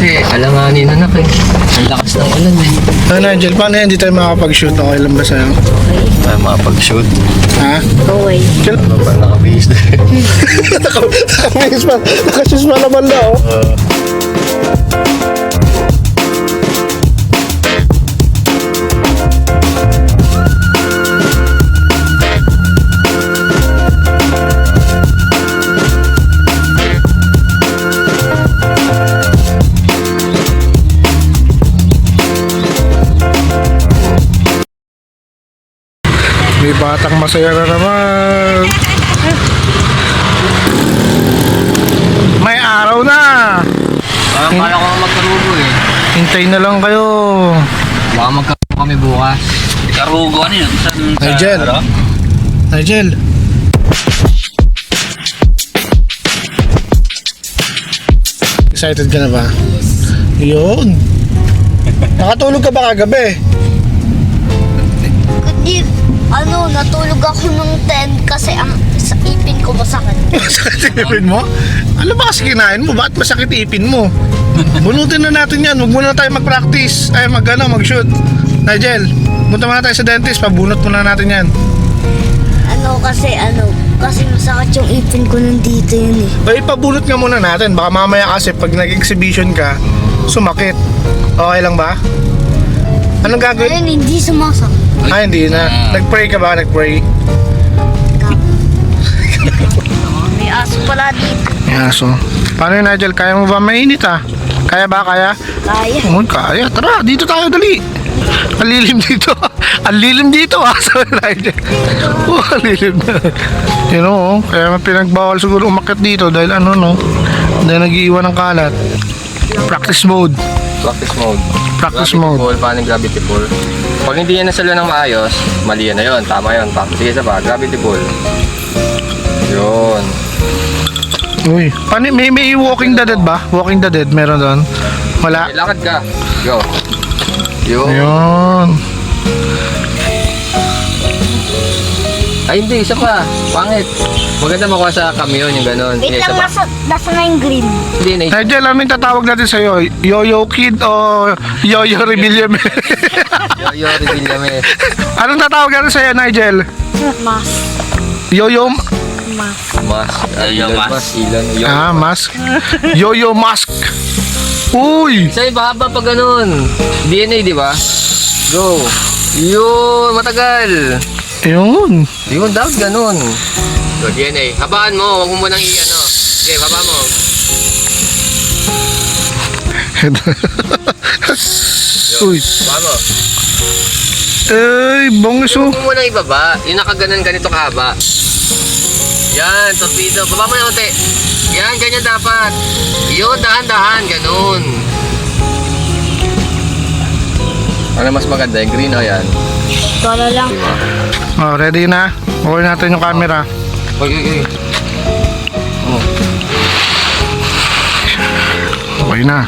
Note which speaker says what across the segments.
Speaker 1: Kasi alanganin anak eh. Ang lakas ng ulan eh.
Speaker 2: Nigel, paano yan? Hindi tayo makakapag-shoot. Okay lang ba sa'yo?
Speaker 1: Ay, makapag-shoot.
Speaker 2: Ha?
Speaker 3: Okay.
Speaker 1: Ano ba nakabihis na eh.
Speaker 2: Nakabihis pa. Nakashoes pa naman na, oh. May batang masaya na naman. May araw na.
Speaker 1: Parang kala ko magkarugo eh.
Speaker 2: Hintayin na lang kayo.
Speaker 1: Baka magkarugo kami bukas. Karugo ano yun?
Speaker 2: Nigel. Nigel. Excited ka na ba? Yun. Nakatulog ka ba kagabi?
Speaker 3: Hindi, natulog ako ng 10 kasi ang sa ipin ko masakit.
Speaker 2: Masakit ipin mo? Ano ba kasi kinain mo? Bakit masakit ipin mo? Bunutin na natin yan. Huwag muna tayo mag-practice. Ay, mag-shoot. Nigel, punta muna tayo sa dentist. Pabunot muna natin yan.
Speaker 3: Kasi masakit yung ipin ko nandito yun eh.
Speaker 2: Ay, pabunot nga muna natin. Baka mamaya kasi pag nag-exhibition ka, sumakit. Okay lang ba? Anong gagawin?
Speaker 3: Ayun, hindi sumasakit.
Speaker 2: Ay, hindi na. Nag-pray ka ba? Nag-pray?
Speaker 3: May aso pala dito.
Speaker 2: Yaso. Paano yun, Nigel? Kaya mo ba mainit ah? Kaya ba? Kaya?
Speaker 3: Kaya.
Speaker 2: Kaya. Tara, dito tayo, dali. Ang lilim dito. Ang lilim dito ah. Sabi Nigel. Ang lilim na. You know, kaya pinagbawal siguro umakyat dito dahil dahil nag-iiwan ng kalat. Practice mode.
Speaker 1: Practice mode.
Speaker 2: Practice
Speaker 1: Gravity
Speaker 2: mode.
Speaker 1: pull, paano yung gravity pull? Pag hindi yan nasalo ng maayos, mali yan na yun. Tama yun. Sige isa pa, gravity pull. Yun.
Speaker 2: Uy, paano, may Walking the Dead ba? Walking the Dead, meron doon? Wala?
Speaker 1: Okay, lakad ka. Go. Yun.
Speaker 2: Ayun.
Speaker 1: Ay hindi, isa pa. Pangit. Maganda makuha sa kamyon yung ganun.
Speaker 3: Wait
Speaker 1: Sige,
Speaker 3: lang,
Speaker 1: isa pa.
Speaker 3: nasa na yung green.
Speaker 1: Hindi, na
Speaker 2: Nigel, ano yung tatawag natin sa'yo? Yo-Yo Kid o Yo-Yo Rebillame?
Speaker 1: Yo, Revillame.
Speaker 2: Anong tatawag natin sa'yo, Nigel?
Speaker 3: Mas.
Speaker 2: Yo-Yo...
Speaker 1: Mas. Ilan. Yo.
Speaker 2: mask. Yo-Yo mask. Uy!
Speaker 1: Sa iba ba pag ganun? DNA, di ba? Go. Yun, matagal.
Speaker 2: Ayun.
Speaker 1: Yun, dapat ganun. Go, DNA. Habaan mo, huwag mo munang i-ano. Sige, baba mo.
Speaker 2: Uy.
Speaker 1: Baba mo.
Speaker 2: Ay, bongso.
Speaker 1: Huwag mo munang ibaba. Yung nakaganan ganito kahaba. Yan, torpedo. Baba mo na unti. Yan, ganyan dapat. Yun, dahan-dahan, ganun. Ano mas maganda? Yung green o yan?
Speaker 3: Para lang.
Speaker 2: Oh, ready na? Okay natin yung camera.
Speaker 1: Uy. Oh.
Speaker 2: Okay na.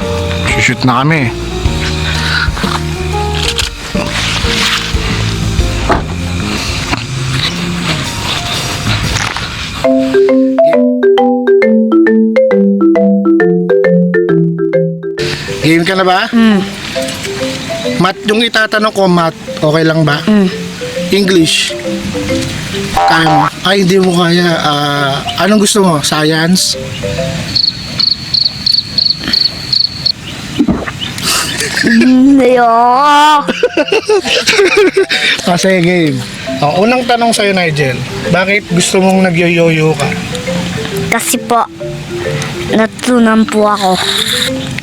Speaker 2: Shoot na kami. Game ka na ba? Math, yung itatanong ko, math, okay lang ba? English. Kaya mo? Ay, hindi mo kaya. Anong gusto mo? Science? Kasi game. Unang tanong sa'yo, Nigel. Bakit gusto mong nagyoyoyo ka?
Speaker 3: Kasi po, natutunan po ako.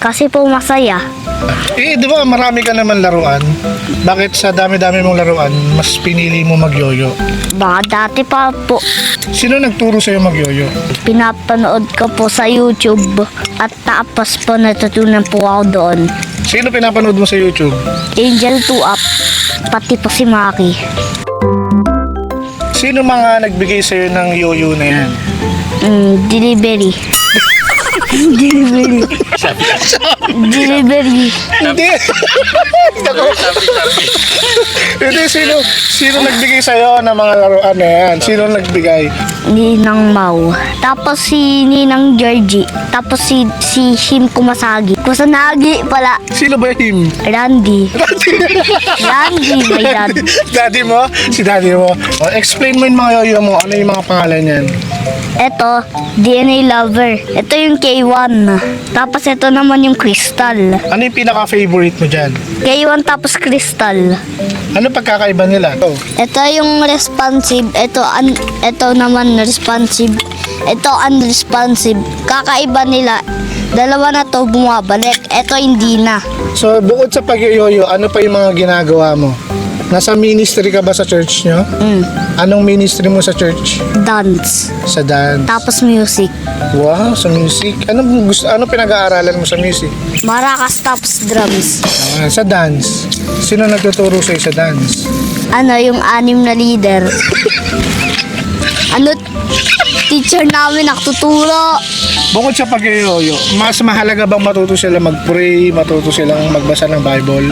Speaker 3: Kasi po masaya.
Speaker 2: Eh, di ba marami ka naman laruan? Bakit sa dami-dami mong laruan, mas pinili mo magyoyo?
Speaker 3: Mga dati pa po,
Speaker 2: Sino nagturo sa'yo magyoyo?
Speaker 3: pinapanood ko po sa YouTube. At tapos po natutunan po ako doon.
Speaker 2: Sino pinapanood mo sa YouTube?
Speaker 3: Angel 2 Up, pati po si Maki.
Speaker 2: Sino mga nagbigay sa'yo ng yoyo na yan?
Speaker 3: Delivery. Delivery. Delivery.
Speaker 2: Hindi.
Speaker 1: Sabi.
Speaker 2: Hindi, sino nagbigay sa'yo ng mga laruan na yan? Sino nagbigay?
Speaker 3: Ninang Mau. Tapos si Ninang Georgie. Tapos si Him Kumasagi. Kusanagi pala.
Speaker 2: Sino ba him?
Speaker 3: Randy. Randy, my dad.
Speaker 2: Daddy mo? Si daddy mo. O, explain mo yung mga yoyo mo. Ano yung mga pangalan yan?
Speaker 3: Ito, DNA Lover. Ito yung K1. Tapos ito naman yung Crystal.
Speaker 2: Ano yung pinaka-favorite mo dyan?
Speaker 3: K1 tapos Crystal.
Speaker 2: Ano pagkakaiba nila? Oh.
Speaker 3: Ito yung responsive. Ito naman responsive. Ito unresponsive. Kakaiba nila. Dalawa na to bumabalik. Ito hindi na.
Speaker 2: So, bukod sa pag-yoyo, ano pa yung mga ginagawa mo? Nasa ministry ka ba sa church nyo? Anong ministry mo sa church?
Speaker 3: Dance.
Speaker 2: Sa dance.
Speaker 3: Tapos music.
Speaker 2: Wow, sa music. Ano pinag-aaralan mo sa music?
Speaker 3: Maracas tapos drums.
Speaker 2: Sa dance. Sino nagtuturo sa'yo sa dance?
Speaker 3: Yung 6 na leader. Teacher namin nakuturo.
Speaker 2: Bukod sa pag-yoyo, mas mahalaga bang matuto sila mag-pray, matuto silang magbasa ng Bible?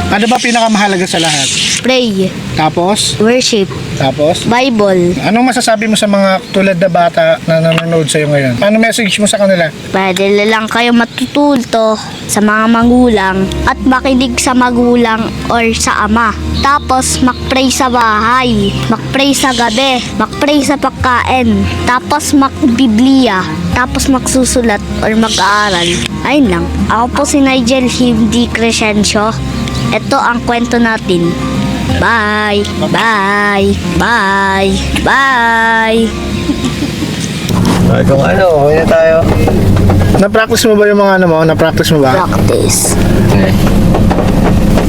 Speaker 2: Ano ba pinakamahalaga sa lahat?
Speaker 3: Pray.
Speaker 2: Tapos?
Speaker 3: Worship.
Speaker 2: Tapos?
Speaker 3: Bible.
Speaker 2: Anong masasabi mo sa mga tulad na bata na nanonood sa'yo ngayon? Ano message mo sa kanila?
Speaker 3: Pwede lang kayo matututo sa mga magulang at makinig sa magulang or sa ama. Tapos mag-pray sa bahay, mag-pray sa gabi, mag-pray sa pagkain, tapos mag-biblia, tapos magsusulat or mag-aaral. Ayun lang. Ako po si Nigel Hindi Crescencio. Ito ang kwento natin. Bye! Bye! Bye! Bye!
Speaker 1: Kung ano, okay na tayo.
Speaker 2: Na-practice mo ba yung mga ano mo? Na-practice mo ba?
Speaker 3: Practice.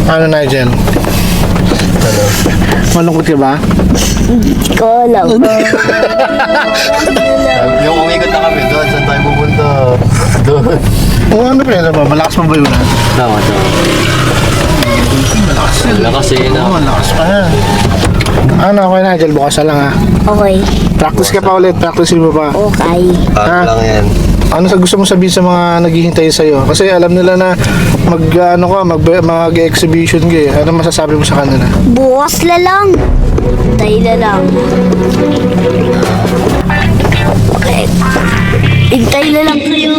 Speaker 2: Ano, Nigel? Malungkot ka ba?
Speaker 3: Ko alam.
Speaker 1: Yung umikot na kami doon, saan tayo pupunta? Doon.
Speaker 2: O ano pa yun? Malakas mo ba yun?
Speaker 1: Tama. Lakas eh,
Speaker 2: Oo, malakas pa yan. Ano, okay, Nigel? Bukas na lang ha.
Speaker 3: Okay.
Speaker 2: Practice ka pa ulit. Practice mo pa.
Speaker 3: Okay.
Speaker 2: Ha?
Speaker 1: lang yan.
Speaker 2: Ano sa gusto mong sabihin sa mga naghihintay sa'yo? Kasi alam nila na mag-exhibition ka eh. Ano masasabi mo sa kanila?
Speaker 3: Bukas na lang. Tayo na lang. Okay. Hintay na lang kayo.